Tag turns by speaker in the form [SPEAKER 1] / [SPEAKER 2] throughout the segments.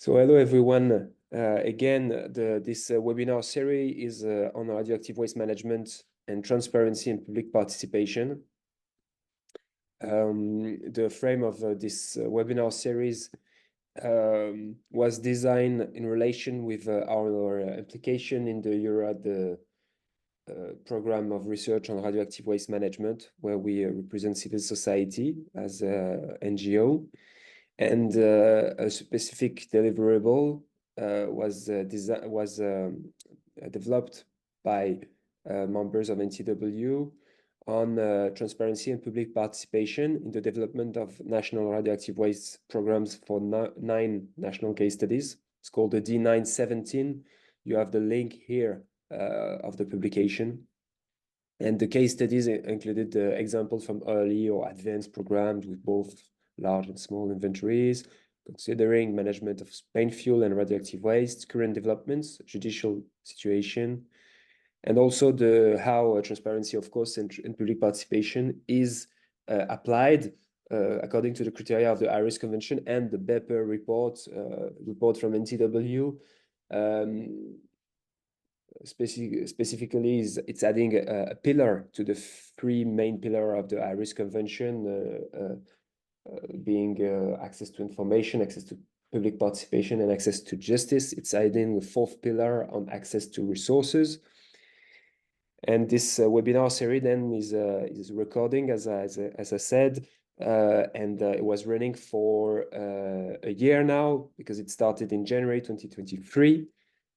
[SPEAKER 1] So hello everyone. Again, this webinar series is on radioactive waste management and transparency and public participation. The frame of this webinar series was designed in relation with our application in the EURAD program of research on radioactive waste management, where we represent civil society as a NGO. And a specific deliverable was developed by members of NTW on transparency and public participation in the development of national radioactive waste programs for 9 national case studies. It's called the D917. You have the link here of the publication. And the case studies included examples from early or advanced programs with both large and small inventories, considering management of spent fuel and radioactive waste, current developments, judicial situation, and also how transparency, of course, and public participation is applied according to the criteria of the Aarhus Convention and the BEPPER report from NTW. Specifically, it's adding a pillar to the 3 main pillars of the Aarhus Convention, being access to information, access to public participation, and access to justice. It's adding the 4th pillar on access to resources. And this webinar series then is recording, as I said, and it was running for a year now, because it started in January 2023,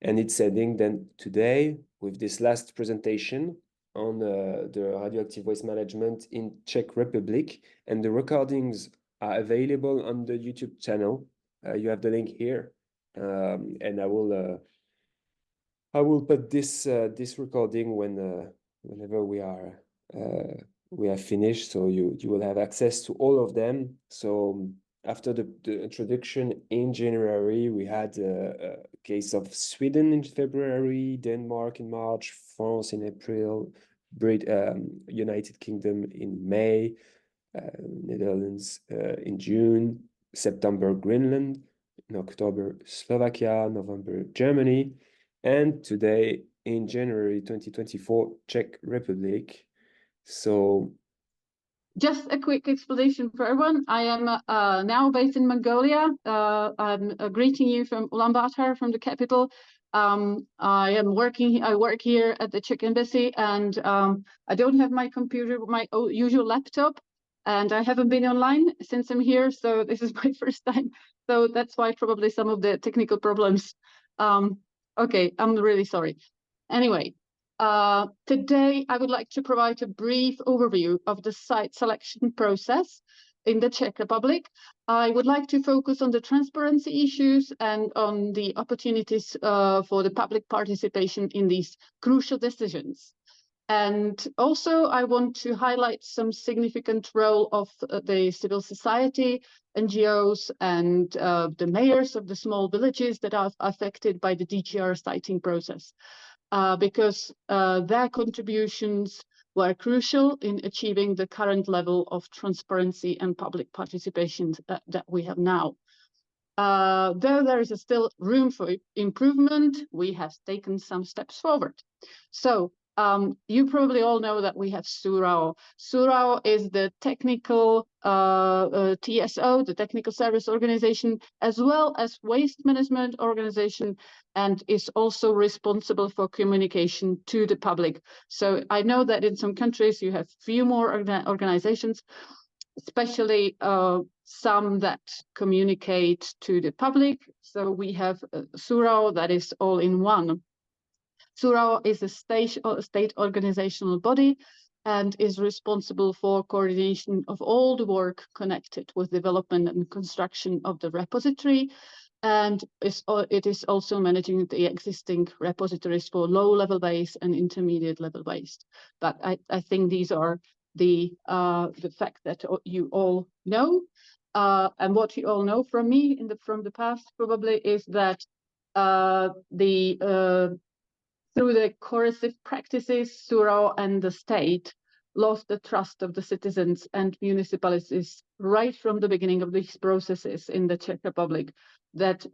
[SPEAKER 1] and it's ending then today with this last presentation on the radioactive waste management in Czech Republic, and the recordings are available on the YouTube channel. You have the link here, and I will put this recording whenever we are finished, so you will have access to all of them. So after the introduction in January, we had a case of Sweden in February, Denmark in March, France in April, United Kingdom in May, Netherlands in June, September Greenland, in October Slovakia, November Germany, and today in January 2024 Czech Republic. So
[SPEAKER 2] just a quick explanation for everyone. I am now based in Mongolia. I'm greeting you from Ulaanbaatar, from the capital. I work here at the Czech Embassy, and I don't have my computer, my usual laptop, and I haven't been online since I'm here, so this is my first time. So that's why probably some of the technical problems. Okay, I'm really sorry. Anyway, today I would like to provide a brief overview of the site selection process in the Czech Republic. I would like to focus on the transparency issues and on the opportunities for the public participation in these crucial decisions. And also I want to highlight some significant role of the civil society, NGOs, and the mayors of the small villages that are affected by the DGR siting process, because their contributions were crucial in achieving the current level of transparency and public participation that we have now. Though there is still room for improvement, we have taken some steps forward. So you probably all know that we have SURAO. SURAO is the technical TSO, the technical service organization, as well as waste management organization, and is also responsible for communication to the public. So I know that in some countries you have few more organizations, especially some that communicate to the public. So we have SURAO, that is all in one. SURAO is a state organizational body and is responsible for coordination of all the work connected with development and construction of the repository, and it is also managing the existing repositories for low-level waste and intermediate-level waste. But I think these are the fact that you all know, and what you all know from me from the past probably is that through the coercive practices, SURAO and the state lost the trust of the citizens and municipalities right from the beginning of these processes in the Czech Republic. that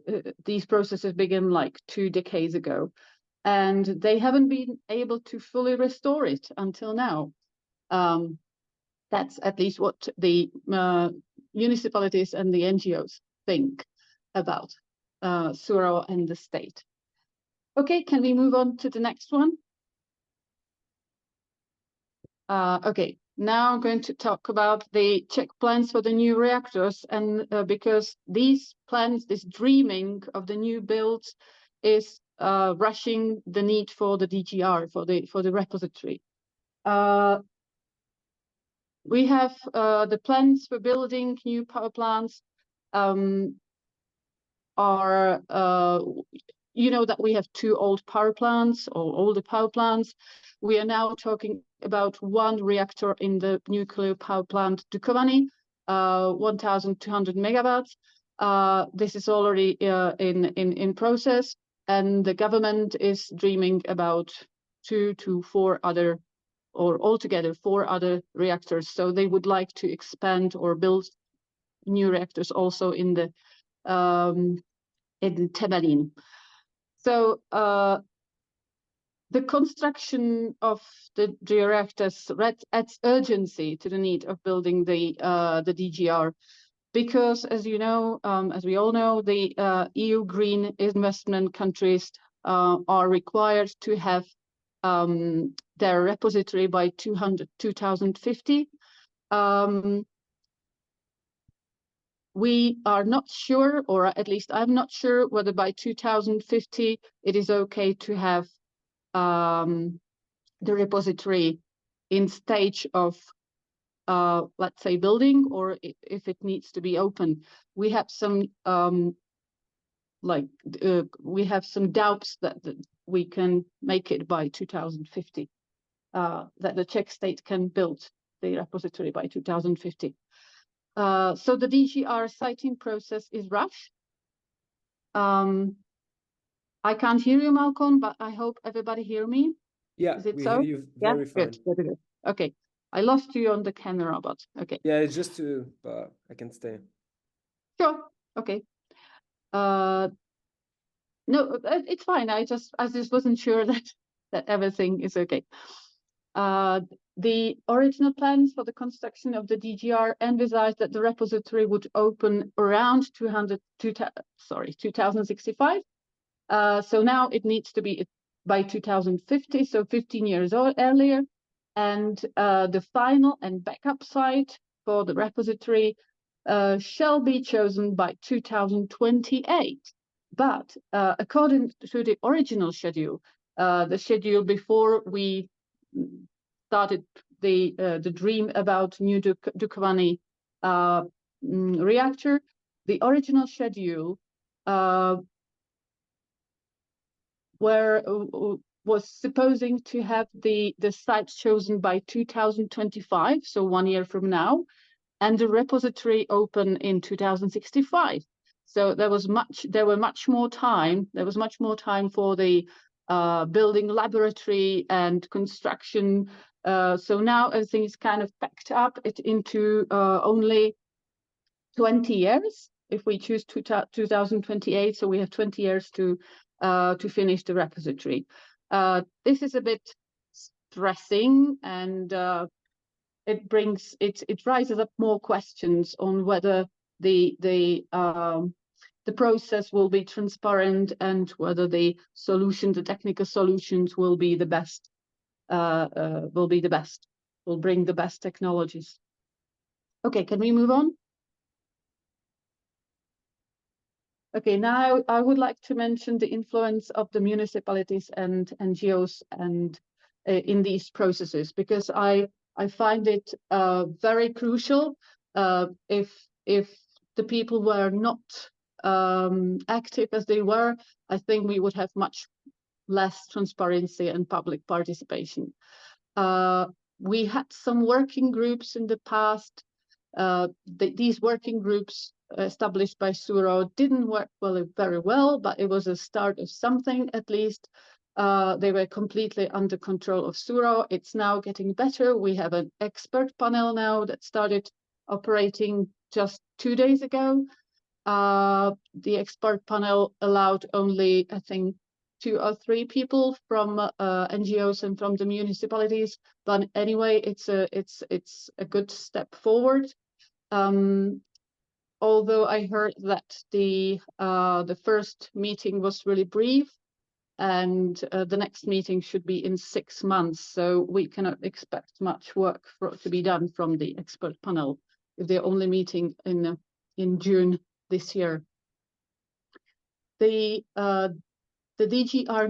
[SPEAKER 2] these processes began like 2 decades ago, and they haven't been able to fully restore it until now. That's at least what the municipalities and the NGOs think about Suro and the state. Okay, can we move on to the next one? Okay, now I'm going to talk about the Czech plans for the new reactors, and because these plans, this dreaming of the new builds is rushing the need for the DGR, for the repository. We have the plans for building new power plants are, you know that we have 2 old power plants or older power plants. We are now talking about 1 reactor in the nuclear power plant Dukovany, 1,200 megawatts. This is already in process, and the government is dreaming about 2 to 4 other, or altogether 4 other reactors. So they would like to expand or build new reactors also in the in Temelín. So the construction of the reactors adds urgency to the need of building the DGR, because, as you know, as we all know, the EU green investment countries are required to have their repository by 2050. We are not sure, or at least I'm not sure, whether by 2050 it is okay to have the repository in stage of, let's say, building, or if it needs to be open. We have some we have some doubts that we can make it by 2050, that the Czech state can build the repository by 2050. So the DGR siting process is rushed. I can't hear you, Malcolm, but I hope everybody hear me.
[SPEAKER 1] Yeah,
[SPEAKER 2] is it
[SPEAKER 1] we
[SPEAKER 2] so?
[SPEAKER 1] hear you very fine.
[SPEAKER 2] Good. Okay, I lost you on the camera, but okay.
[SPEAKER 1] Yeah, it's just to, but I can stay.
[SPEAKER 2] Sure. Okay. No, it's fine. I just wasn't sure that everything is okay. The original plans for the construction of the DGR envisaged that the repository would open around 2065. So now it needs to be by 2050, so 15 years earlier. And the final and backup site for the repository shall be chosen by 2028. But according to the original schedule, the schedule before we started the dream about new Dukovany reactor, the original schedule was supposing to have the site chosen by 2025, so 1 year from now, and the repository open in 2065. So there was much more time for the building laboratory and construction. So now everything is kind of packed up into only 20 years if we choose 2028. So we have 20 years to finish the repository. This is a bit stressing, and it raises up more questions on whether the process will be transparent and whether the technical solutions will be the best, will bring the best technologies. Okay, can we move on? Okay, now I would like to mention the influence of the municipalities and NGOs and in these processes, because I find it very crucial. If the people were not active as they were, I think we would have much less transparency and public participation. We had some working groups in the past. These working groups established by Suro didn't work very well, but it was a start of something at least. They were completely under control of Suro. It's now getting better. We have an expert panel now that started operating just 2 days ago. The expert panel allowed only, I think, 2 or 3 people from NGOs and from the municipalities. But anyway, it's a good step forward. Although I heard that the first meeting was really brief, and the next meeting should be in 6 months, so we cannot expect much work to be done from the expert panel if they're only meeting in June this year. The DGR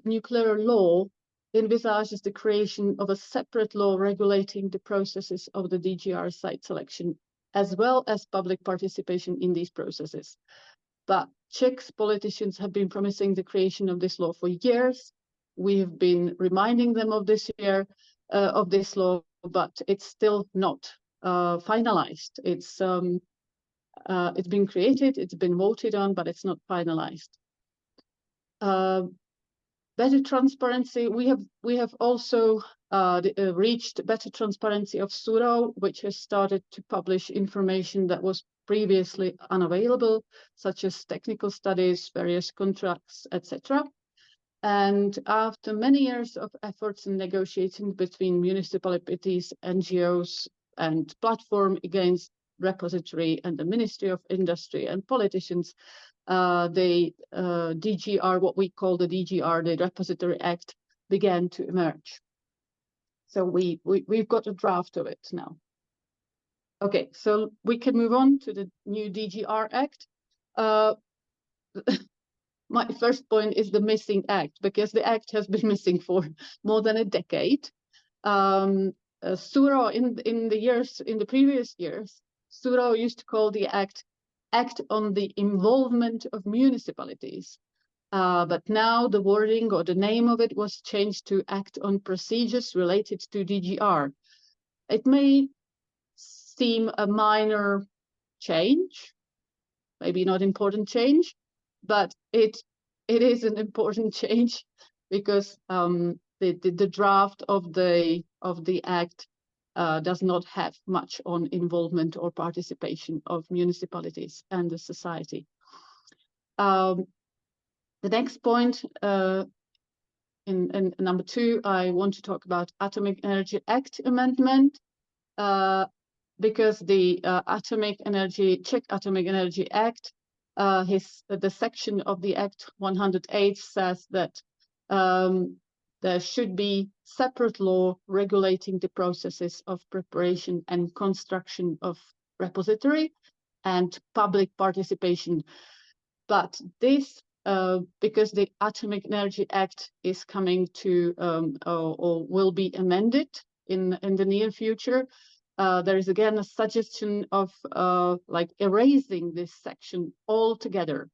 [SPEAKER 2] nuclear law envisages the creation of a separate law regulating the processes of the DGR site selection, as well as public participation in these processes. But Czech politicians have been promising the creation of this law for years. We have been reminding them of this law, but it's still not finalized. It's been created, it's been voted on, but it's not finalized. Better transparency. We have also reached better transparency of SURO, which has started to publish information that was previously unavailable, such as technical studies, various contracts, etc. And after many years of efforts and negotiations between municipalities, NGOs, and platform against repository and the Ministry of Industry and politicians, the DGR, what we call the DGR, the Repository Act, began to emerge. So we've got a draft of it now. Okay, so we can move on to the new DGR Act. My first point is the missing act, because the act has been missing for more than a decade. SURO in the previous years, SURO used to call the act on the involvement of municipalities. But now the wording or the name of it was changed to Act on Procedures Related to DGR. It may seem a minor change, maybe not important change, but it is an important change, because the draft of the act does not have much on involvement or participation of municipalities and the society. The next point, in number 2, I want to talk about Atomic Energy Act amendment, because the Czech Atomic Energy Act, the section of the Act 108 says that there should be separate law regulating the processes of preparation and construction of repository and public participation. But this, because the Atomic Energy Act is coming to or will be amended in the near future, there is again a suggestion of like erasing this section altogether.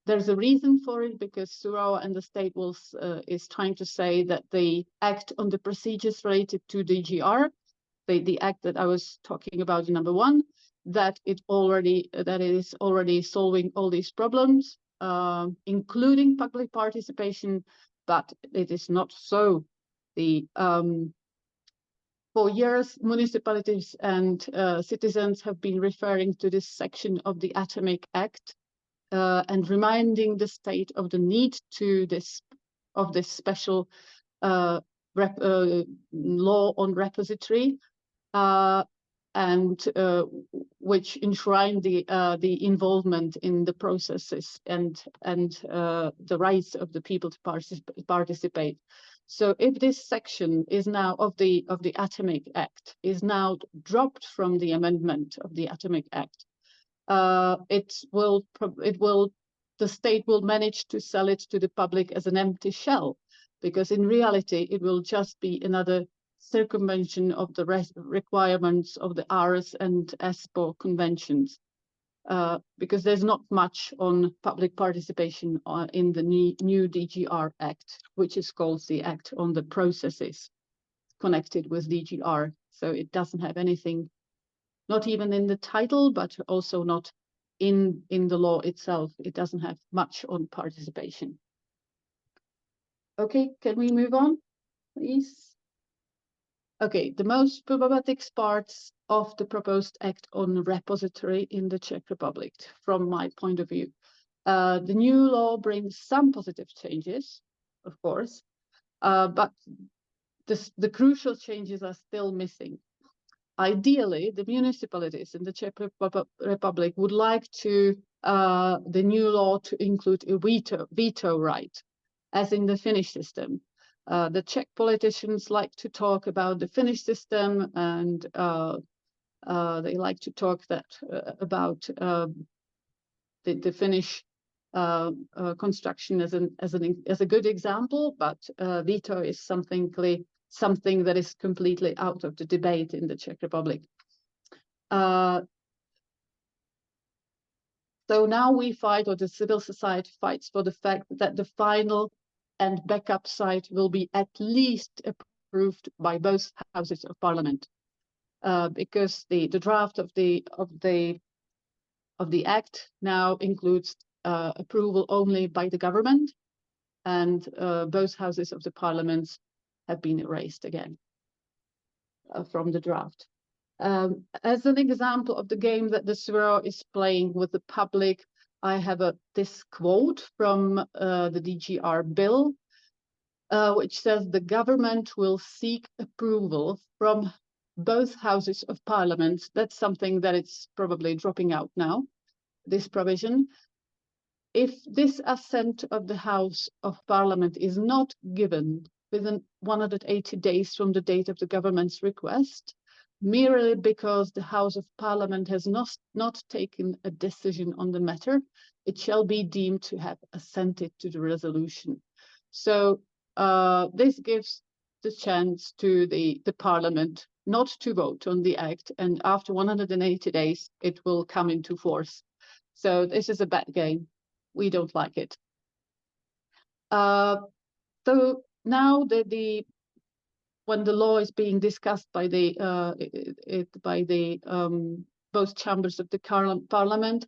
[SPEAKER 2] There's a reason for it, because SURO and the state is trying to say that the act on the procedures related to DGR, the act that I was talking about in number 1, that it is already solving all these problems, including public participation, but it is not so. For years, municipalities and citizens have been referring to this section of the Atomic Act and reminding the state of the need of this special law on repository, and which enshrined the involvement in the processes and the rights of the people to participate. So if this section is now of the Atomic Act is now dropped from the amendment of the Atomic Act, the state will manage to sell it to the public as an empty shell, because in reality it will just be another circumvention of the requirements of the Aarhus and Espoo conventions, because there's not much on public participation in the new DGR Act, which is called the Act on the Processes connected with DGR. So it doesn't have anything, not even in the title, but also not in the law itself. It doesn't have much on participation. Okay, can we move on, please? Okay, the most problematic parts of the proposed act on repository in the Czech Republic, from my point of view. The new law brings some positive changes, of course, but the crucial changes are still missing. Ideally, the municipalities in the Czech Republic would like the new law to include a veto right, as in the Finnish system. The Czech politicians like to talk about the Finnish system, and they like to talk about the Finnish construction as a good example, but veto is something that is completely out of the debate in the Czech Republic. So now we fight, or the civil society fights, for the fact that the final and backup site will be at least approved by both houses of parliament, because the draft of the act now includes approval only by the government, and both houses of the parliament have been erased again from the draft. As an example of the game that the Suro is playing with the public, I have this quote from the DGR bill, which says the government will seek approval from both houses of parliament. That's something that it's probably dropping out now, this provision. If this assent of the House of Parliament is not given within 180 days from the date of the government's request, merely because the House of Parliament has not taken a decision on the matter, it shall be deemed to have assented to the resolution. So this gives the chance to the Parliament not to vote on the act, and after 180 days, it will come into force. So this is a bad game. We don't like it. So now when the law is being discussed by both chambers of the parliament,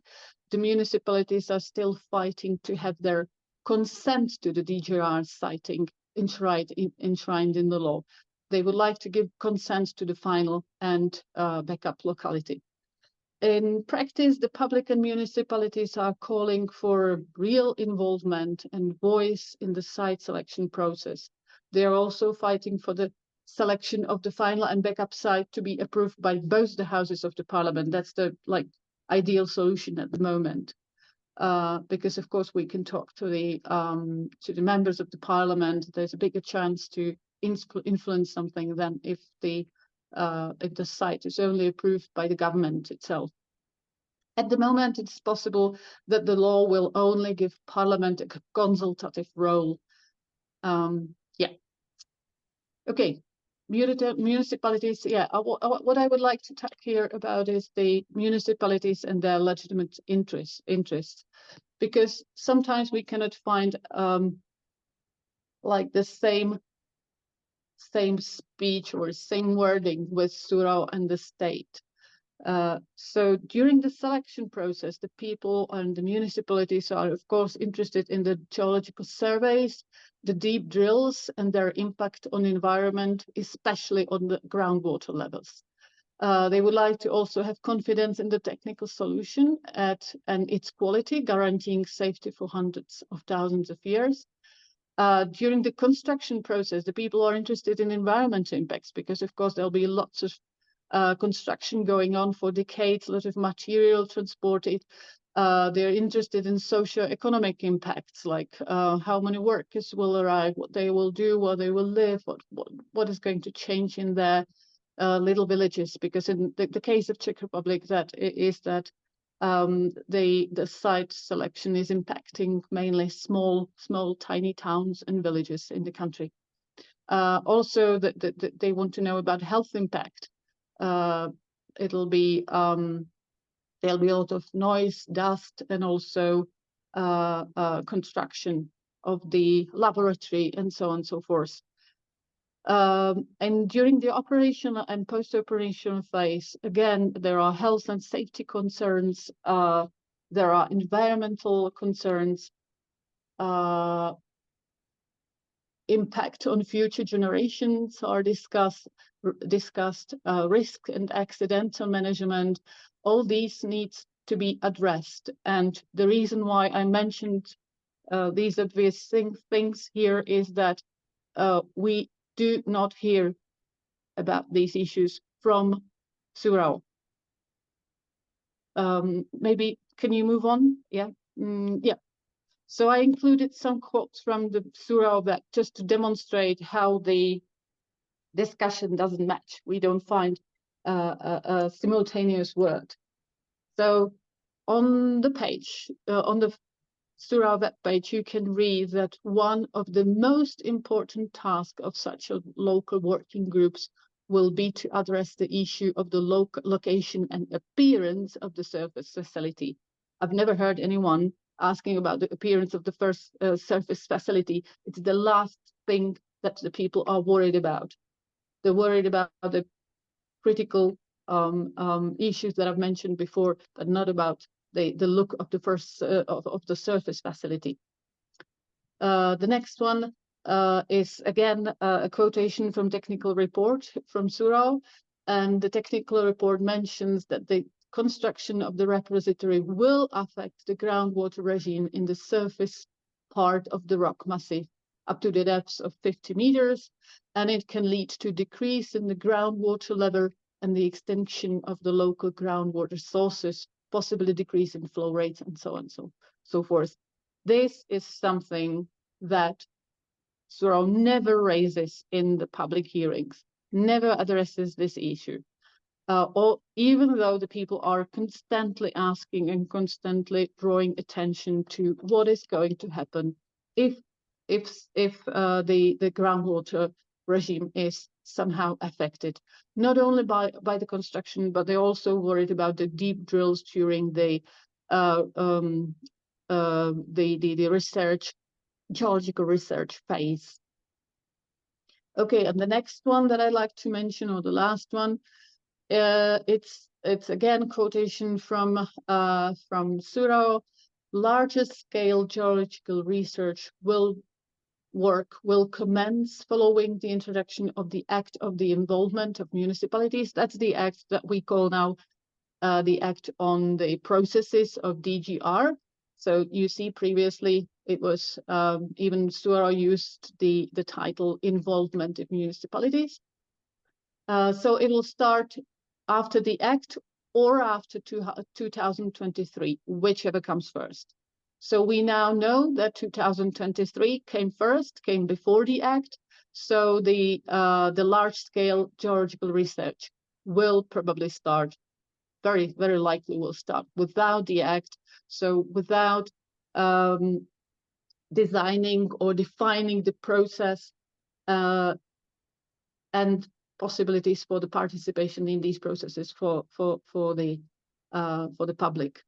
[SPEAKER 2] the municipalities are still fighting to have their consent to the DGR siting enshrined in the law. They would like to give consent to the final and backup locality. In practice, the public and municipalities are calling for real involvement and voice in the site selection process. They are also fighting for the selection of the final and backup site to be approved by both the houses of the parliament. That's the ideal solution at the moment, because of course we can talk to the members of the parliament. There's a bigger chance to influence something than if the site is only approved by the government itself. At the moment, it's possible that the law will only give Parliament a consultative role. Okay, municipalities. What I would like to talk here about is the municipalities and their legitimate interests, because sometimes we cannot find the same speech or same wording with Suro and the state. So during the selection process, the people and the municipalities are, of course, interested in the geological surveys, the deep drills, and their impact on environment, especially on the groundwater levels. They would like to also have confidence in the technical solution and its quality, guaranteeing safety for hundreds of thousands of years. During the construction process, the people are interested in environmental impacts because, of course, there'll be lots of construction going on for decades, a lot of material transported. They're interested in socio-economic impacts, like how many workers will arrive, what they will do, where they will live, what is going to change in their little villages. Because in the case of Czech Republic, the site selection is impacting mainly small, tiny towns and villages in the country. Also, they want to know about health impact. There'll be a lot of noise, dust, and also construction of the laboratory and so on and so forth. And during the operational and post-operational phase, again, there are health and safety concerns. There are environmental concerns. impact on future generations are discussed, risk and accidental management. All these needs to be addressed. And the reason why I mentioned these obvious things here is that we do not hear about these issues from Surau. Maybe can you move on? Yeah. Yeah. So I included some quotes from the Surau that just to demonstrate how the discussion doesn't match. We don't find a simultaneous word. So on the page, on the Surau web page, you can read that one of the most important tasks of such a local working groups will be to address the issue of the location and appearance of the surface facility. I've never heard anyone asking about the appearance of the first surface facility. It's the last thing that the people are worried about. They're worried about the critical issues that I've mentioned before, but not about the look of the first of the surface facility. The next one is again a quotation from technical report from Surau, and the technical report mentions that the construction of the repository will affect the groundwater regime in the surface part of the rock massif up to the depths of 50 meters, and it can lead to decrease in the groundwater level and the extinction of the local groundwater sources, possibly decrease in flow rates and so on so forth. This is something that Surau never raises in the public hearings, never addresses this issue. Or even though the people are constantly asking and constantly drawing attention to what is going to happen if the groundwater regime is somehow affected, not only by the construction, but they're also worried about the deep drills during the research, geological research phase. Okay, and the next one that I like to mention, or the last one, it's again quotation from Surau. Larger scale geological research will commence following the introduction of the Act of the Involvement of Municipalities. That's the act that we call now the Act on the Processes of DGR. So you see previously it was even Surau used the title Involvement of Municipalities. So it will start after the Act or after 2023, whichever comes first. So we now know that 2023 came before the Act. So the large-scale geological research will probably start, very, very likely will start without the Act. So without designing or defining the process and possibilities for the participation in these processes for the public.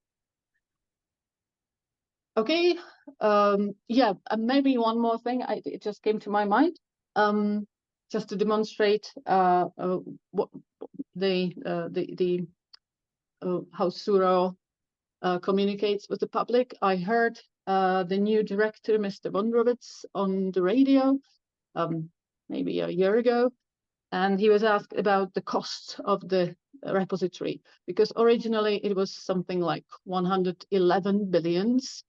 [SPEAKER 2] Okay, yeah, maybe one more thing. It just came to my mind, just to demonstrate what how Surau communicates with the public. I heard the new director, Mr. Vondrovets, on the radio maybe a year ago, and he was asked about the cost of the repository, because originally it was something like 111 billions.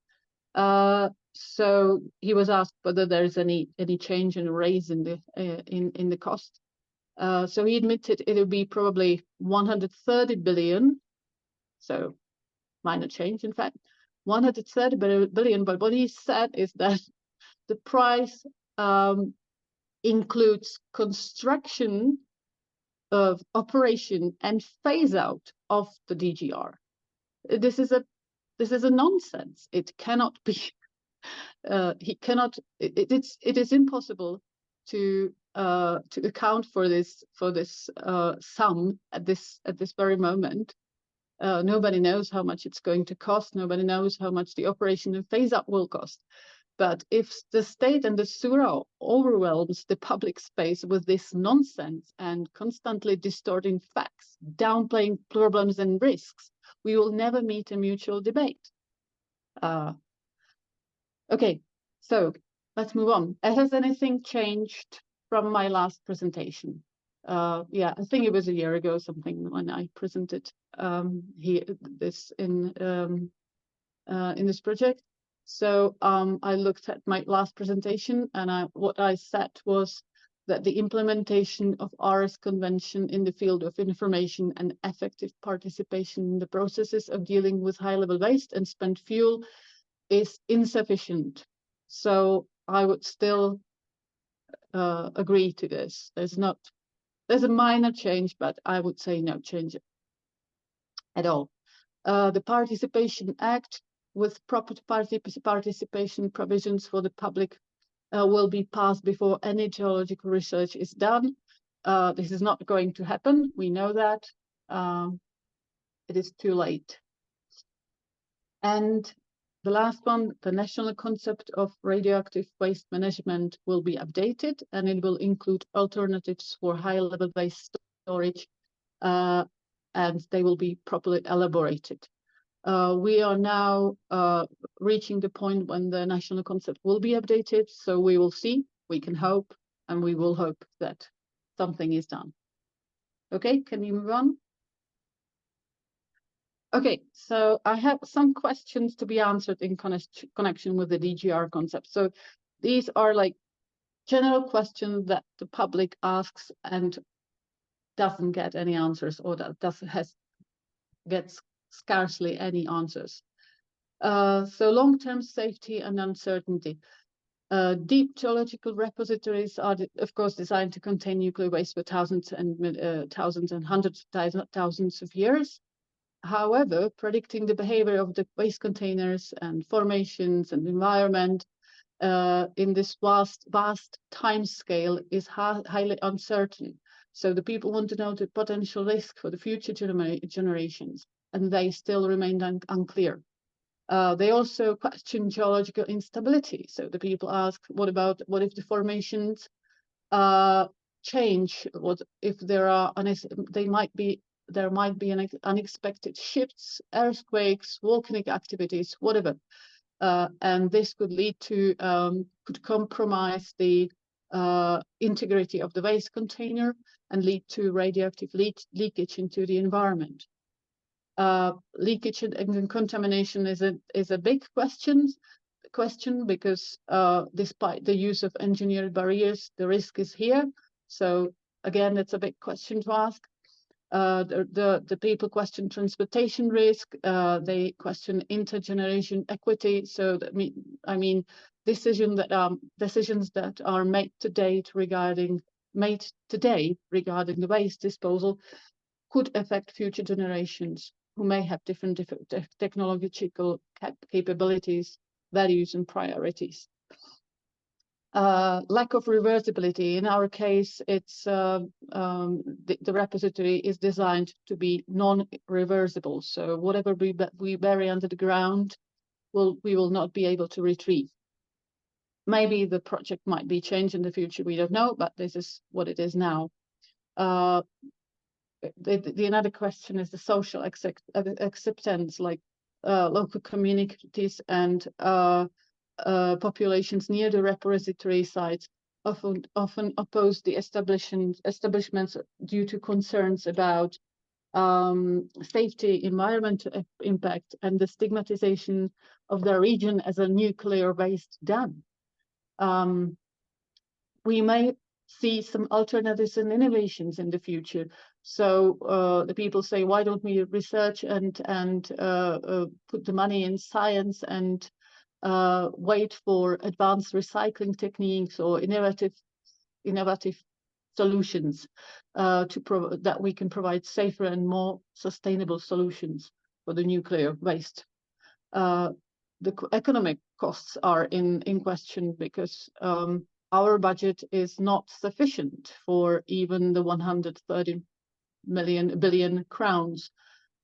[SPEAKER 2] So he was asked whether there's any change and raise in the cost. So he admitted it would be probably 130 billion. So minor change, in fact, 130 billion. But what he said is that the price includes construction of operation and phase out of the DGR. This is a nonsense. It cannot be. It is impossible to account for this sum at this very moment. Nobody knows how much it's going to cost. Nobody knows how much the operation and phase out will cost. But if the state and the Surau overwhelms the public space with this nonsense and constantly distorting facts, downplaying problems and risks, we will never meet a mutual debate. Okay, so let's move on. Has anything changed from my last presentation? Yeah, I think it was a year ago something when I presented here this in this project. So I looked at my last presentation, and what I said was that the implementation of Aarhus Convention in the field of information and effective participation in the processes of dealing with high-level waste and spent fuel is insufficient. So I would still agree to this. There's a minor change, but I would say no change at all. The Participation Act with proper participation provisions for the public will be passed before any geological research is done. This is not going to happen. We know that. It is too late. And the last one, the national concept of radioactive waste management will be updated, and it will include alternatives for high-level waste storage, and they will be properly elaborated. We are now reaching the point when the national concept will be updated, so we will see, we can hope, and we will hope that something is done. Okay, can we move on? Okay, so I have some questions to be answered in connection with the DGR concept. So these are like general questions that the public asks and doesn't get any answers, or that gets scarcely any answers. So long-term safety and uncertainty. Deep geological repositories are, of course, designed to contain nuclear waste for thousands and hundreds of thousands of years. However, predicting the behavior of the waste containers and formations and environment in this vast time scale is highly uncertain. So the people want to know the potential risk for the future generations, and they still remain unclear. They also question geological instability. So the people ask, what if the formations change? What if there might be unexpected shifts, earthquakes, volcanic activities, whatever. And this could lead to, could compromise the integrity of the waste container and lead to radioactive leakage into the environment. Leakage and contamination is a big question because despite the use of engineered barriers, the risk is here. So again, it's a big question to ask. The people question transportation risk. They question intergeneration equity. So that decisions that are made today regarding the waste disposal could affect future generations who may have different technological capabilities, values, and priorities. Lack of reversibility. In our case, it's the repository is designed to be non-reversible. So whatever we bury under the ground, we will not be able to retrieve. Maybe the project might be changed in the future. We don't know, but this is what it is now. Another question is the social acceptance, like local communities and populations near the repository sites often oppose the establishments due to concerns about safety, environmental impact, and the stigmatization of the region as a nuclear waste dump. We may see some alternatives and innovations in the future. So the people say, why don't we research and put the money in science and wait for advanced recycling techniques or innovative solutions that we can provide safer and more sustainable solutions for the nuclear waste. The economic costs are in question because our budget is not sufficient for even the 130 billion crowns.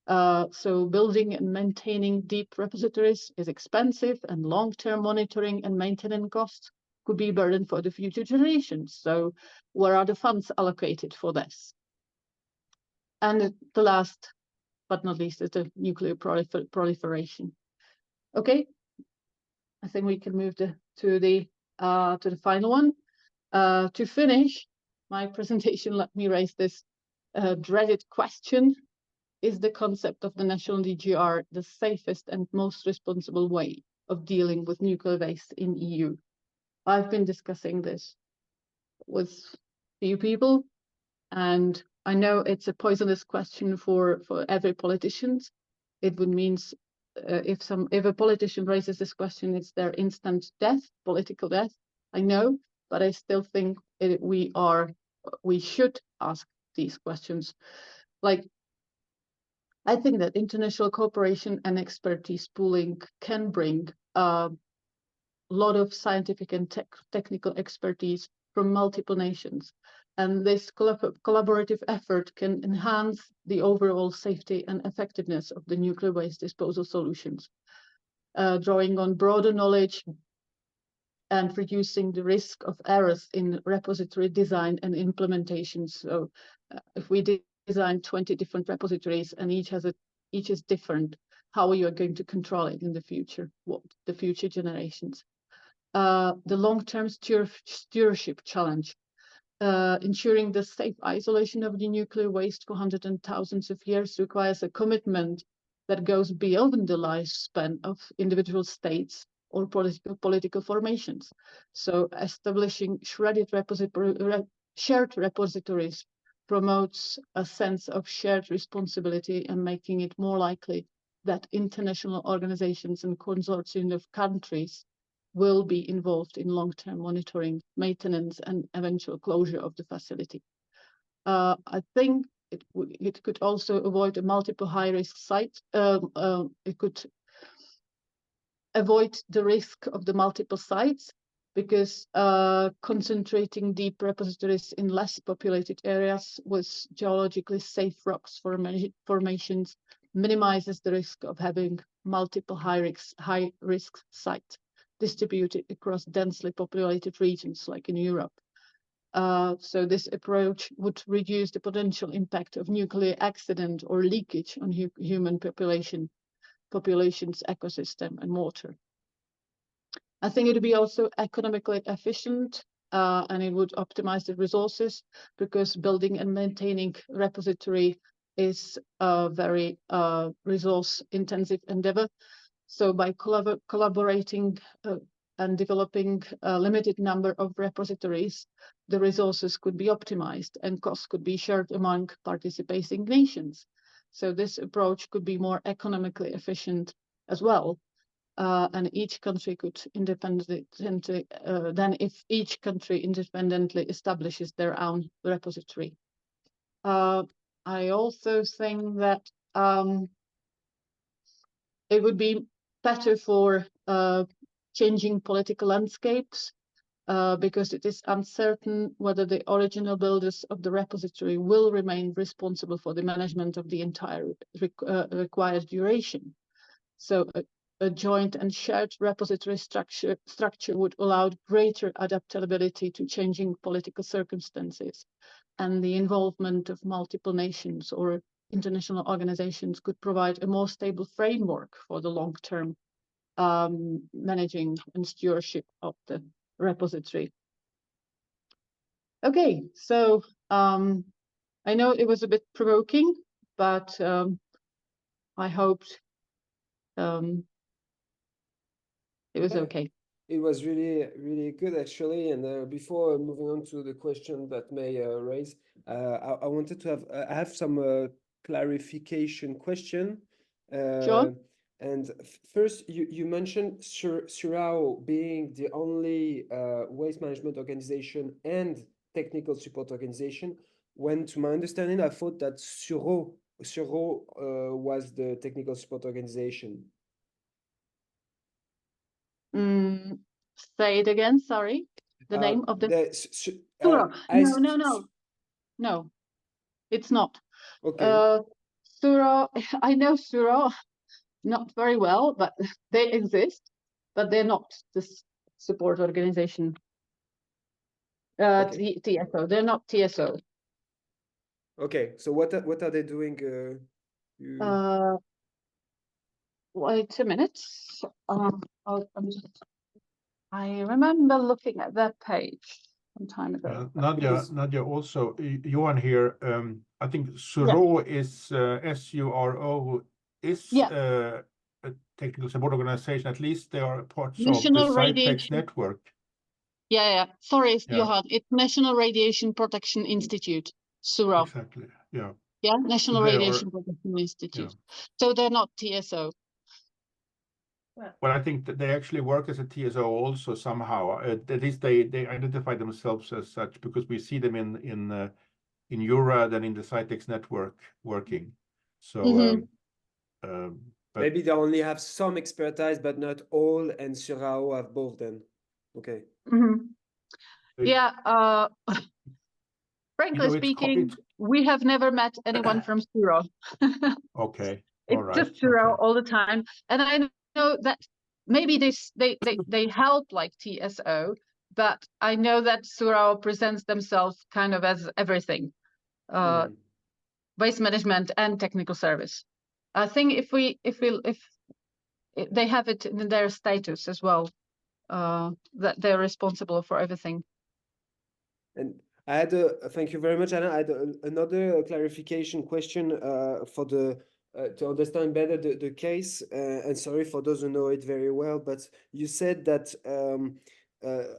[SPEAKER 2] So building and maintaining deep repositories is expensive, and long-term monitoring and maintenance costs could be a burden for the future generations. So where are the funds allocated for this? And the last but not least is the nuclear proliferation. Okay, I think we can move to the to the final one. To finish my presentation, let me raise this dreaded question. Is the concept of the national DGR the safest and most responsible way of dealing with nuclear waste in EU? I've been discussing this with few people, and I know it's a poisonous question for every politician. It would mean if a politician raises this question, it's their instant death, political death. I know, but I still think we should ask these questions. Like, I think that international cooperation and expertise pooling can bring a lot of scientific and technical expertise from multiple nations. And this collaborative effort can enhance the overall safety and effectiveness of the nuclear waste disposal solutions, drawing on broader knowledge and reducing the risk of errors in repository design and implementation. So if we design 20 different repositories and each is different, how are you going to control it in the future? What the future generations? The long-term stewardship challenge, ensuring the safe isolation of the nuclear waste for hundreds and thousands of years requires a commitment that goes beyond the lifespan of individual states or political formations. So establishing shared repositories promotes a sense of shared responsibility and making it more likely that international organizations and consortium of countries will be involved in long-term monitoring, maintenance, and eventual closure of the facility. I think it could also avoid a multiple high-risk sites. It could avoid the risk of the multiple sites, because concentrating deep repositories in less populated areas with geologically safe rocks formations minimizes the risk of having multiple high-risk sites distributed across densely populated regions like in Europe. So this approach would reduce the potential impact of nuclear accident or leakage on human population's ecosystem and water. I think it would be also economically efficient, and it would optimize the resources, because building and maintaining repository is a very resource-intensive endeavor. So by collaborating and developing a limited number of repositories, the resources could be optimized and costs could be shared among participating nations. So this approach could be more economically efficient as well. And each country could independently, then if each country independently establishes their own repository. I also think that it would be better for changing political landscapes, because it is uncertain whether the original builders of the repository will remain responsible for the management of the entire required duration. So a joint and shared repository structure would allow greater adaptability to changing political circumstances, and the involvement of multiple nations or international organizations could provide a more stable framework for the long-term managing and stewardship of the repository. Okay, so I know it was a bit provoking, but I hoped it was okay.
[SPEAKER 1] It was really, really good, actually. And before moving on to the question that May raised, I wanted to have some clarification question.
[SPEAKER 2] Sure.
[SPEAKER 1] And first, you mentioned Surao being the only waste management organization and technical support organization, when, to my understanding, I thought that Surao was the technical support organization.
[SPEAKER 2] Say it again, sorry. The name of the Surao. No, it's not.
[SPEAKER 1] Okay.
[SPEAKER 2] Surao, I know Surao not very well, but they exist, but they're not the support organization.
[SPEAKER 1] Okay.
[SPEAKER 2] TSO, they're not TSO.
[SPEAKER 1] Okay, so what are they doing?
[SPEAKER 2] Wait a minute. I remember looking at that page some time ago.
[SPEAKER 3] Nadia, also, Johan here, I think SURO is, SURO is a technical support organization. At least they are parts
[SPEAKER 2] National
[SPEAKER 3] of the Cytex
[SPEAKER 2] Radiation
[SPEAKER 3] network.
[SPEAKER 2] Yeah. Sorry,
[SPEAKER 3] Yeah.
[SPEAKER 2] Johan. It's National Radiation Protection Institute, SURO.
[SPEAKER 3] Exactly. Yeah.
[SPEAKER 2] Yeah, National
[SPEAKER 3] So they
[SPEAKER 2] Radiation
[SPEAKER 3] are,
[SPEAKER 2] Protection Institute.
[SPEAKER 3] yeah.
[SPEAKER 2] So they're not TSO.
[SPEAKER 3] Well, I think that they actually work as a TSO also somehow. At least they identify themselves as such, because we see them in URAD and in the Cytex network working. So but
[SPEAKER 1] maybe they only have some expertise, but not all, and SURO have both then. Okay.
[SPEAKER 2] Yeah. Frankly speaking, we have never met anyone from SURO.
[SPEAKER 3] Okay.
[SPEAKER 2] It's
[SPEAKER 3] All right.
[SPEAKER 2] just SURO
[SPEAKER 3] Okay.
[SPEAKER 2] all the time. And I know that maybe they help like TSO, but I know that SURO presents themselves kind of as everything. Waste management and technical service. I think if they have it in their status as well, that they're responsible for everything.
[SPEAKER 1] And I had thank you very much, Hana. I had another clarification question for the to understand better the case. And sorry for those who know it very well, but you said that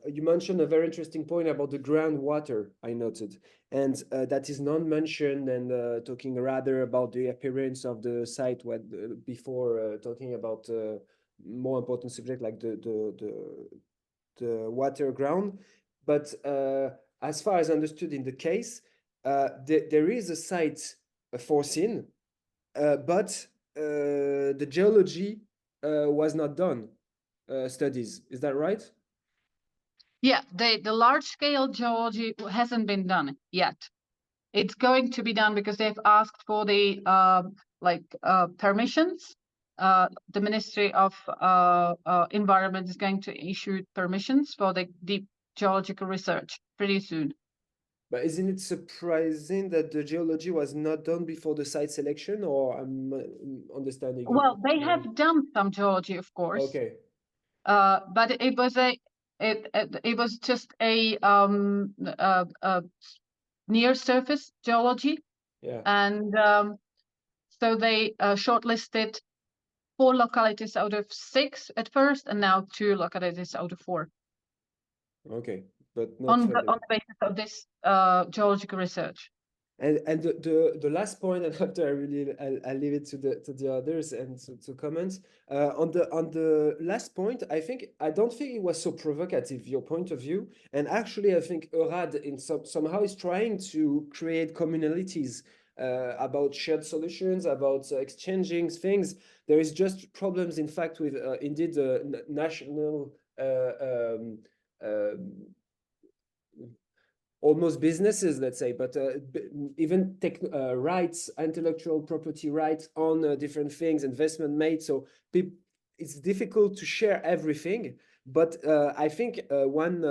[SPEAKER 1] you mentioned a very interesting point about the groundwater, I noted, and that is not mentioned, and talking rather about the appearance of the site before talking about more important subject like the water ground. But as far as understood in the case, there is a site foreseen, but the geology was not done studies. Is that right?
[SPEAKER 2] Yeah, the large-scale geology hasn't been done yet. It's going to be done because they've asked for the permissions. The Ministry of Environment is going to issue permissions for the deep geological research pretty soon.
[SPEAKER 1] But isn't it surprising that the geology was not done before the site selection, or I'm understanding?
[SPEAKER 2] Well, they have done some geology, of course.
[SPEAKER 1] Okay.
[SPEAKER 2] But it was just a near surface geology.
[SPEAKER 1] Yeah.
[SPEAKER 2] And so they shortlisted 4 localities out of 6 at first, and now 2 localities out of 4.
[SPEAKER 1] Okay, but not
[SPEAKER 2] on the basis of this geological research.
[SPEAKER 1] And the last point, and after I'll leave it to the others and to comment on the last point. I don't think it was so provocative, your point of view, and actually I think EURAD somehow is trying to create communalities about shared solutions, about exchanging things. There is just problems, in fact, with indeed national almost businesses, let's say, but even rights, intellectual property rights on different things, investment made. So it's difficult to share everything. But I think one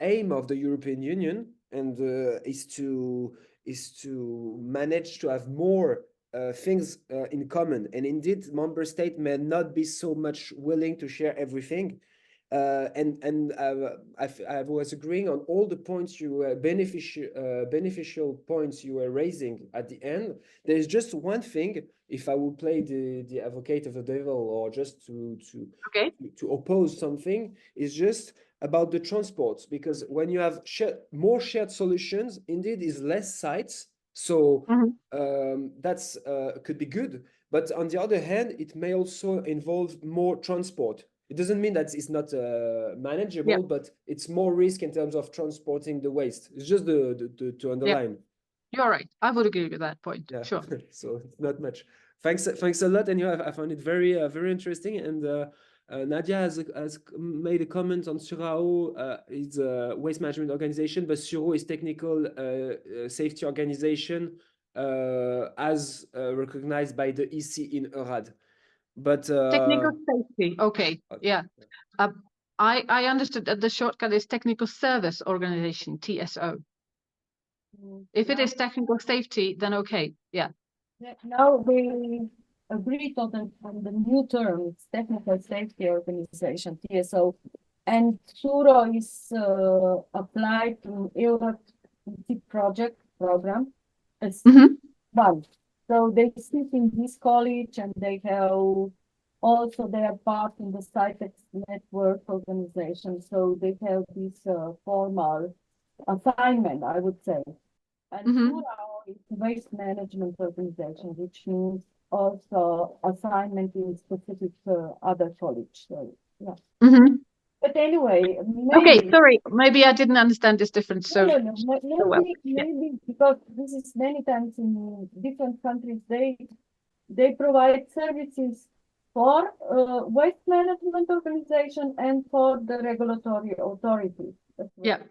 [SPEAKER 1] aim of the European Union is to manage to have more things in common. And indeed, member states may not be so much willing to share everything. I was agreeing on all the points you were beneficial points you were raising at the end. There is just one thing, if I would play the advocate of the devil, or just to oppose something, is just about the transports, because when you have more shared solutions, indeed is less sites. So that's could be good, but on the other hand, it may also involve more transport. It doesn't mean that it's not manageable, but it's more risk in terms of transporting the waste. It's just to underline.
[SPEAKER 2] You're right. I would agree with that point.
[SPEAKER 1] Yeah.
[SPEAKER 2] Sure.
[SPEAKER 1] So it's not much. Thanks a lot, and I found it very very interesting. And Nadia has made a comment on SURO. It's a waste management organization, but SURO is technical safety organization as recognized by the EC in EURAD. But
[SPEAKER 2] technical safety. Okay. Yeah. I understood that the shortcut is technical service organization, TSO. If it is technical safety, then okay. Yeah.
[SPEAKER 4] No, agreed on the new term, it's Technical Safety Organization, TSO, and Suro is applied to Europe program as one. So they sit in this college and they have also their part in the CITEX network organization. So they have this formal assignment, I would say. And Suro is waste management organization, which means also assignment in specific other college. So yeah. But anyway, maybe,
[SPEAKER 2] okay, sorry, maybe I didn't understand this difference so,
[SPEAKER 4] no,
[SPEAKER 2] so well.
[SPEAKER 4] maybe because this is many times in different countries, they provide services for waste management organization and for the regulatory authority.
[SPEAKER 2] Yeah,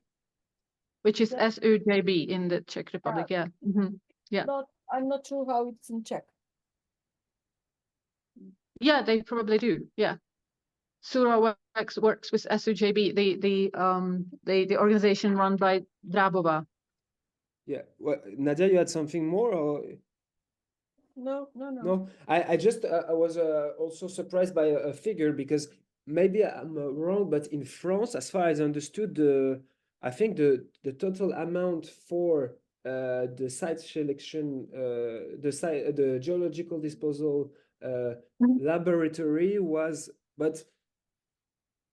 [SPEAKER 2] which is SUJB in the Czech Republic. Yeah. Yeah.
[SPEAKER 4] I'm not sure how it's in Czech.
[SPEAKER 2] Yeah, they probably do. Yeah. Sura works with SUJB, the organization run by Drabova.
[SPEAKER 1] Yeah. Well, Nadia, you had something more, or? No, I just I was also surprised by a figure, because maybe I'm wrong, but in France, as far as I understood, I think the total amount for the site selection, the geological disposal laboratory was, but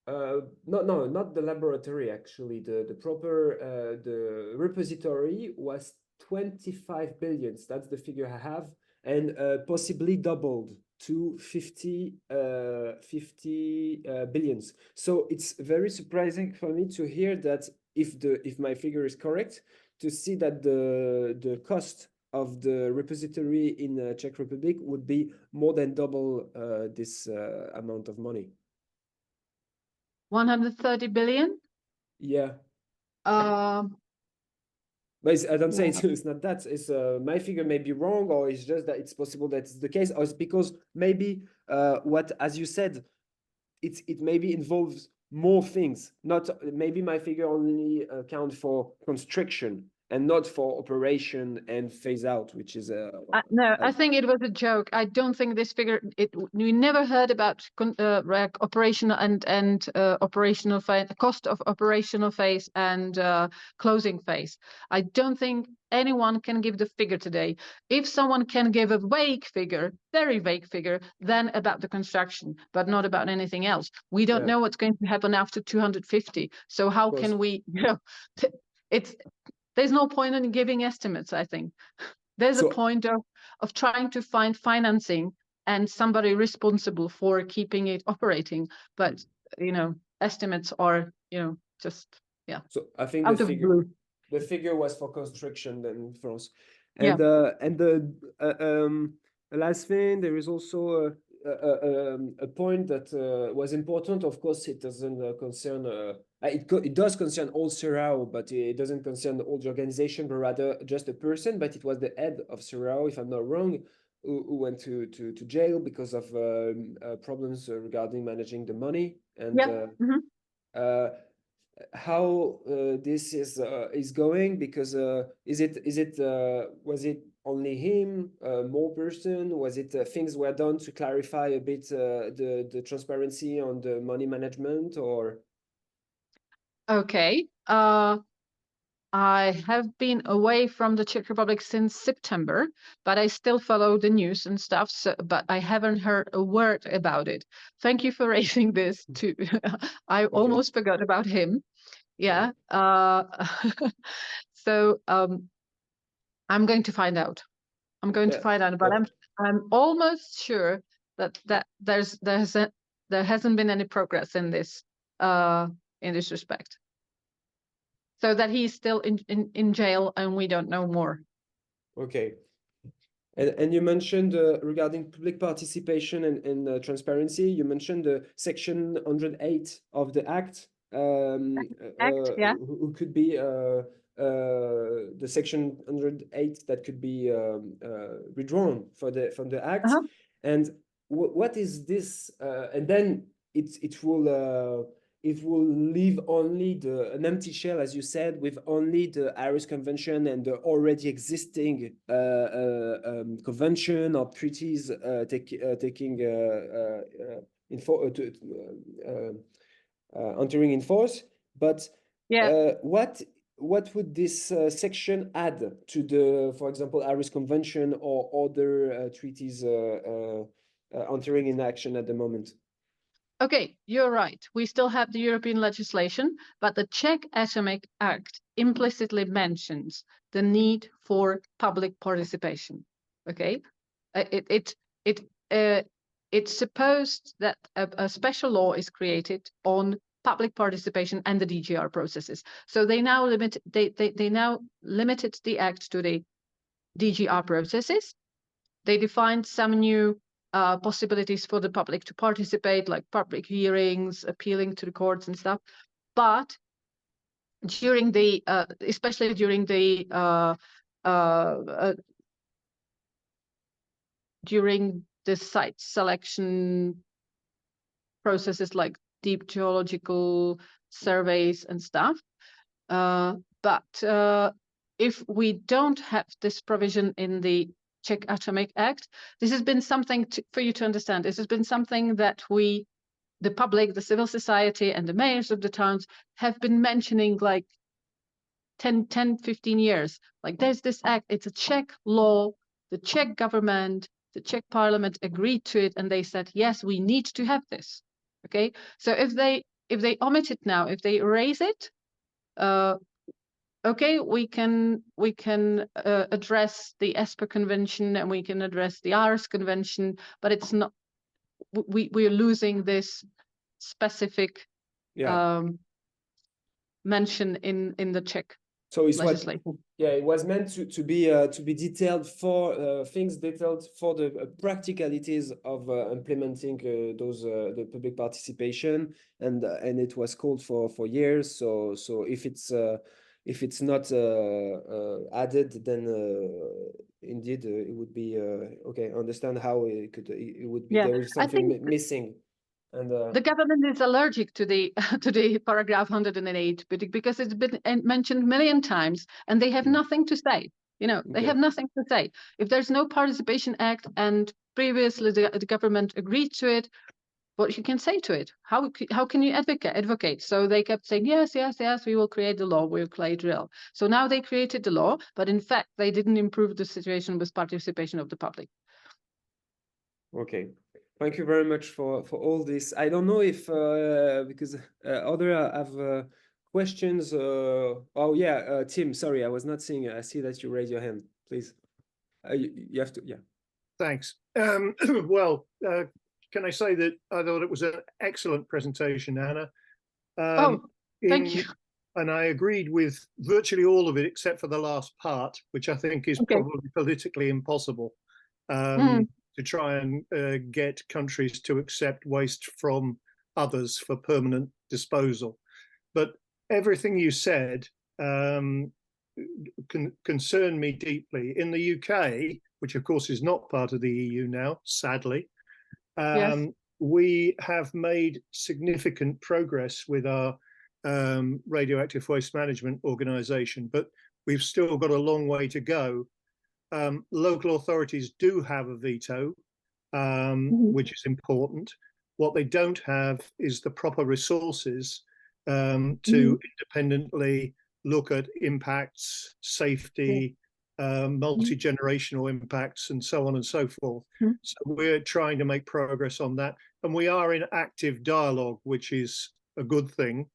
[SPEAKER 1] no, not the laboratory, actually. The proper the repository was 25 billions. That's the figure I have, and possibly doubled to 50 billions. So it's very surprising for me to hear that, if my figure is correct, to see that the cost of the repository in Czech Republic would be more than double this amount of money.
[SPEAKER 2] 130 billion?
[SPEAKER 1] Yeah.
[SPEAKER 2] But
[SPEAKER 1] I don't say it's not that. It's my figure may be wrong, or it's just that it's possible that it's the case, or it's because maybe what, as you said, it maybe involves more things. Not maybe my figure only account for construction and not for operation and phase out, which is
[SPEAKER 2] no, I think it was a joke. I don't think this figure. We never heard about operational and operational phase, cost of operational phase and closing phase. I don't think anyone can give the figure today. If someone can give a vague figure, very vague figure, then about the construction, but not about anything else. We don't know what's going to happen after 250. So how can we? There's no point in giving estimates, I think. There's a point of trying to find financing and somebody responsible for keeping it operating. But, estimates are, just, yeah.
[SPEAKER 1] So I think the figure was for construction then in France. And the last thing, there is also a point that was important. Of course, it doesn't concern. It does concern all Serao, but it doesn't concern all the organization, but rather just a person. But it was the head of Serao, if I'm not wrong, who went to jail because of problems regarding managing the money. And how this is going, because was it only him, more person? Was it things were done to clarify a bit the transparency on the money management, or?
[SPEAKER 2] Okay. I have been away from the Czech Republic since September, but I still follow the news and stuff. So, but I haven't heard a word about it. Thank you for raising this too. I almost forgot about him. Yeah. So I'm going to find out. I'm going to find out, but I'm almost sure that there hasn't been any progress in this respect. So that he's still in jail and we don't know more. Okay.
[SPEAKER 1] And you mentioned regarding public participation and transparency, you mentioned the section 108 of the Act. Who could be the section 108 that could be withdrawn from the Act. And what is this? And then it if we'll leave only an empty shell, as you said, with only the Aarhus Convention and the already existing convention or treaties entering in force. But what would this section add to the, for example, Aarhus Convention or other treaties entering in action at the moment?
[SPEAKER 2] Okay, you're right. We still have the European legislation, but the Czech Atomic Act implicitly mentions the need for public participation. Okay, it's supposed that a special law is created on public participation and the DGR processes. So they now limited the act to the DGR processes. They defined some new possibilities for the public to participate, like public hearings, appealing to the courts and stuff. But during the, especially during the site selection processes, like deep geological surveys and stuff. But if we don't have this provision in the Czech Atomic Act, this has been something for you to understand. This has been something that we, the public, the civil society, and the mayors of the towns have been mentioning like 10, 15 years. Like, there's this act, it's a Czech law, the Czech government, the Czech parliament agreed to it, and they said, yes, we need to have this. Okay, so if they omit it now, if they erase it, okay, we can address the ESPER Convention and we can address the Aarhus Convention, but it's not. We are losing this specific mention in the Czech legislation.
[SPEAKER 1] It was meant to be detailed for things detailed for the practicalities of implementing the public participation, and it was called for years. So if it's not added, then indeed it would be okay. Understand how it would be there is something missing. And
[SPEAKER 2] the government is allergic to the paragraph 108 because it's been mentioned a million times, and they have nothing to say. You know, they have nothing to say. If there's no Participation Act and previously the government agreed to it, what you can say to it? How can you advocate? So they kept saying, yes, we will create the law, we'll create drill. So now they created the law, but in fact they didn't improve the situation with participation of the public.
[SPEAKER 1] Okay, thank you very much for all this. I don't know if because other have questions. Tim, sorry, I was not seeing. I see that you raised your hand. Please, you have to. Yeah.
[SPEAKER 5] Thanks. Can I say that I thought it was an excellent presentation, Hana?
[SPEAKER 2] Thank you.
[SPEAKER 5] And I agreed with virtually all of it, except for the last part, which I think is probably politically impossible to try and get countries to accept waste from others for permanent disposal. But everything you said concerned me deeply. In the UK, which of course is not part of the EU now, sadly, we have made significant progress with our radioactive waste management organization, but we've still got a long way to go. Local authorities do have a veto, which is important. What they don't have is the proper resources to independently look at impacts, safety, multi-generational impacts, and so on and so forth. So we're trying to make progress on that, and we are in active dialogue, which is a good thing.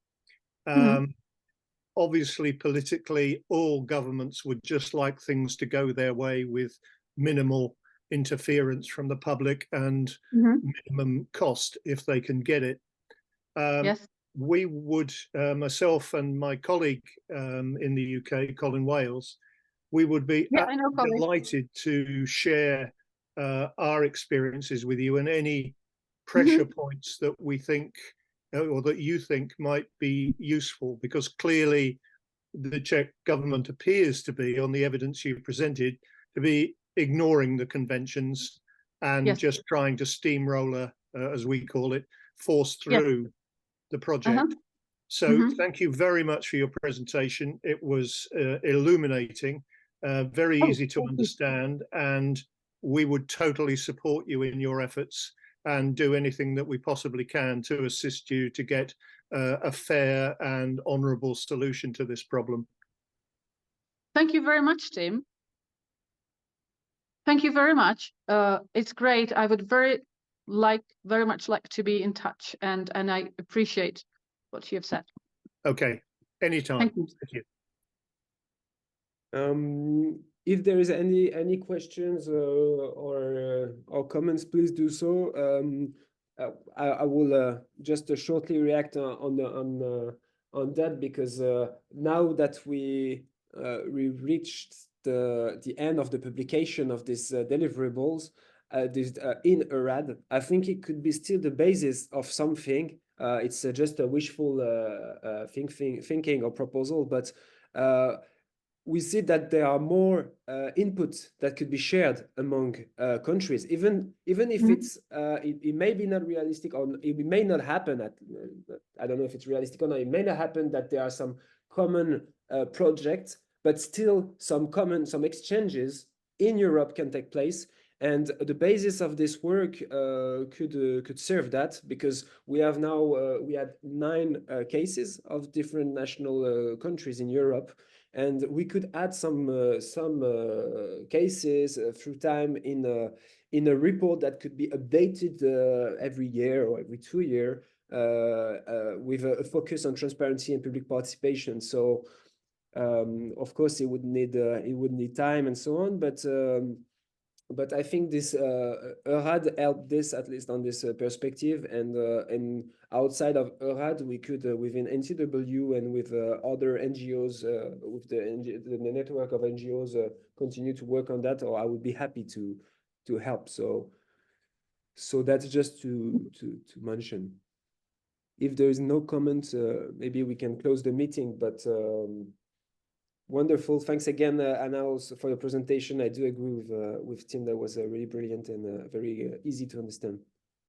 [SPEAKER 5] Obviously, politically, all governments would just like things to go their way with minimal interference from the public and minimum cost if they can get it. We would, myself and my colleague in the UK, Colin Wales, we would be delighted to share our experiences with you and any pressure points that we think or that you think might be useful, because clearly the Czech government appears to be, on the evidence you've presented, to be ignoring the conventions and just trying to steamroller, as we call it, force through the project. So thank you very much for your presentation. It was illuminating, very easy to understand, and we would totally support you in your efforts and do anything that we possibly can to assist you to get a fair and honourable solution to this problem.
[SPEAKER 2] Thank you very much, Tim. Thank you very much. It's great. I would very much like to be in touch, and I appreciate what you have said.
[SPEAKER 5] Okay, anytime.
[SPEAKER 2] Thank you.
[SPEAKER 5] Thank you.
[SPEAKER 1] If there is any questions or comments, please do so. I will just shortly react on that, because now that we reached the end of the publication of these deliverables in ARAD, I think it could be still the basis of something. It's just a wishful thinking or proposal, but we see that there are more inputs that could be shared among countries, even if it's it may be not realistic, or it may not happen. I don't know if it's realistic or not. It may not happen that there are some common projects, but still some exchanges in Europe can take place. And the basis of this work could serve that, because we have now we had 9 cases of different national countries in Europe, and we could add some cases through time in a report that could be updated every year or every 2 years with a focus on transparency and public participation. So of course it would need time and so on, but I think this ERAD helped this, at least on this perspective, and outside of ERAD, we could within NCW and with other NGOs, with the network of NGOs, continue to work on that. Or I would be happy to help. So that's just to mention. If there is no comment, maybe we can close the meeting. But wonderful. Thanks again, Hana, also for your presentation. I do agree with Tim. That was really brilliant and very easy to understand.